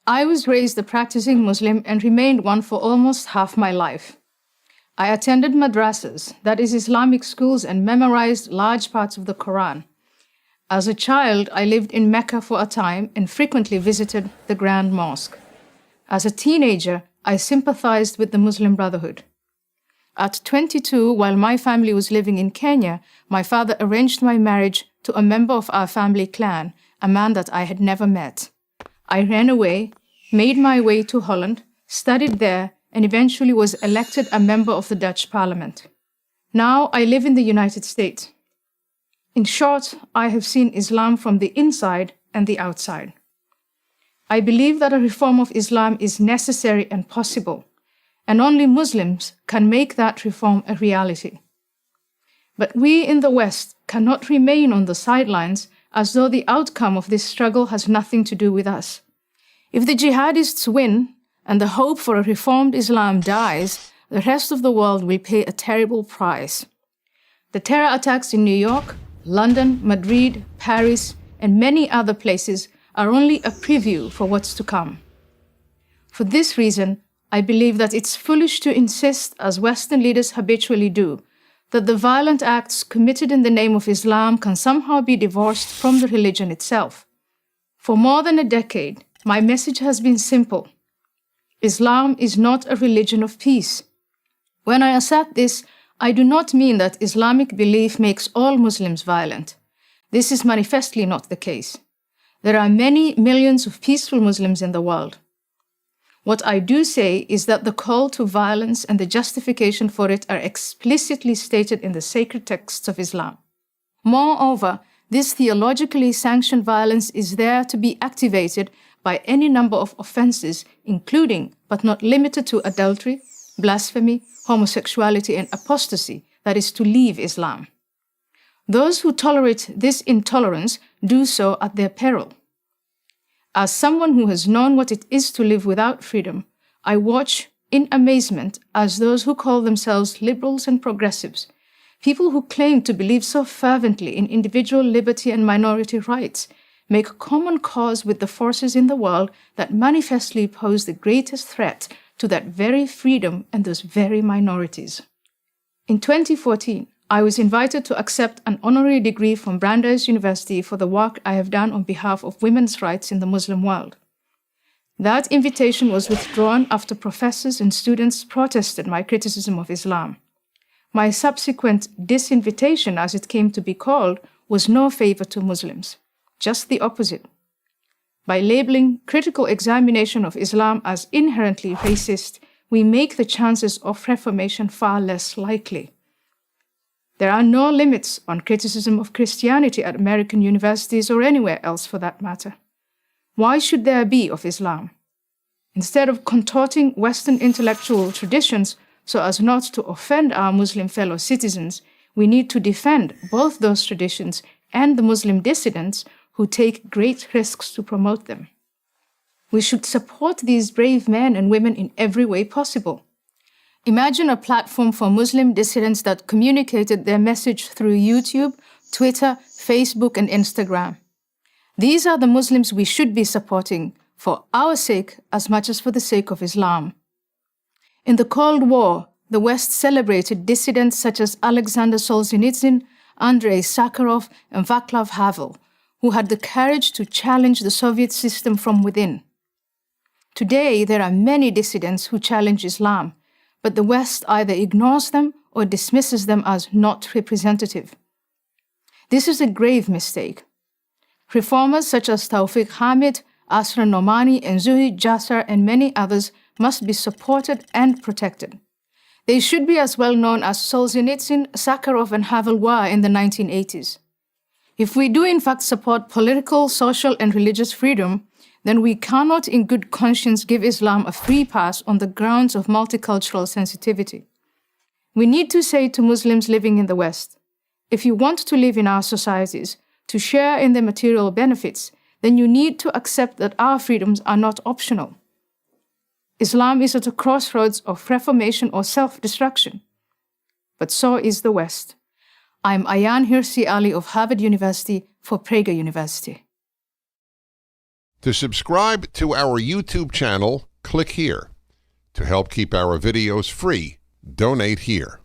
I was raised a practicing Muslim and remained one for almost half my life. I attended madrasas, that is Islamic schools, and memorized large parts of the Quran. As a child, I lived in Mecca for a time and frequently visited the Grand Mosque. As a teenager, I sympathized with the Muslim Brotherhood. At 22, while my family was living in Kenya, my father arranged my marriage to a member of our family clan, a man that I had never met. I ran away, made my way to Holland, studied there, and eventually was elected a member of the Dutch Parliament. Now I live in the United States. In short, I have seen Islam from the inside and the outside. I believe that a reform of Islam is necessary and possible, and only Muslims can make that reform a reality. But we in the West cannot remain on the sidelines as though the outcome of this struggle has nothing to do with us. If the jihadists win and the hope for a reformed Islam dies, the rest of the world will pay a terrible price. The terror attacks in New York, London, Madrid, Paris, and many other places are only a preview for what's to come. For this reason, I believe that it's foolish to insist, as Western leaders habitually do, that the violent acts committed in the name of Islam can somehow be divorced from the religion itself. For more than a decade, my message has been simple. Islam is not a religion of peace. When I assert this, I do not mean that Islamic belief makes all Muslims violent. This is manifestly not the case. There are many millions of peaceful Muslims in the world. What I do say is that the call to violence and the justification for it are explicitly stated in the sacred texts of Islam. Moreover, this theologically sanctioned violence is there to be activated by any number of offenses, including, but not limited to, adultery, blasphemy, homosexuality, and apostasy, that is, to leave Islam. Those who tolerate this intolerance do so at their peril. As someone who has known what it is to live without freedom, I watch in amazement as those who call themselves liberals and progressives, people who claim to believe so fervently in individual liberty and minority rights, make common cause with the forces in the world that manifestly pose the greatest threat to that very freedom and those very minorities. In 2014, I was invited to accept an honorary degree from Brandeis University for the work I have done on behalf of women's rights in the Muslim world. That invitation was withdrawn after professors and students protested my criticism of Islam. My subsequent disinvitation, as it came to be called, was no favor to Muslims, just the opposite. By labeling critical examination of Islam as inherently racist, we make the chances of reformation far less likely. There are no limits on criticism of Christianity at American universities or anywhere else for that matter. Why should there be of Islam? Instead of contorting Western intellectual traditions so as not to offend our Muslim fellow citizens, we need to defend both those traditions and the Muslim dissidents who take great risks to promote them. We should support these brave men and women in every way possible. Imagine a platform for Muslim dissidents that communicated their message through YouTube, Twitter, Facebook, and Instagram. These are the Muslims we should be supporting for our sake as much as for the sake of Islam. In the Cold War, the West celebrated dissidents such as Alexander Solzhenitsyn, Andrei Sakharov, and Václav Havel, who had the courage to challenge the Soviet system from within. Today, there are many dissidents who challenge Islam, but the West either ignores them or dismisses them as not representative. This is a grave mistake. Reformers such as Tawfiq Hamid, Asra Nomani, and Zuhid Jasser, and many others must be supported and protected. They should be as well known as Solzhenitsyn, Sakharov, and Havel were in the 1980s. If we do in fact support political, social, and religious freedom, then we cannot in good conscience give Islam a free pass on the grounds of multicultural sensitivity. We need to say to Muslims living in the West, if you want to live in our societies, to share in the material benefits, then you need to accept that our freedoms are not optional. Islam is at a crossroads of reformation or self-destruction. But so is the West. I'm Ayaan Hirsi Ali of Harvard University for Prager University. To subscribe to our YouTube channel, click here. To help keep our videos free, donate here.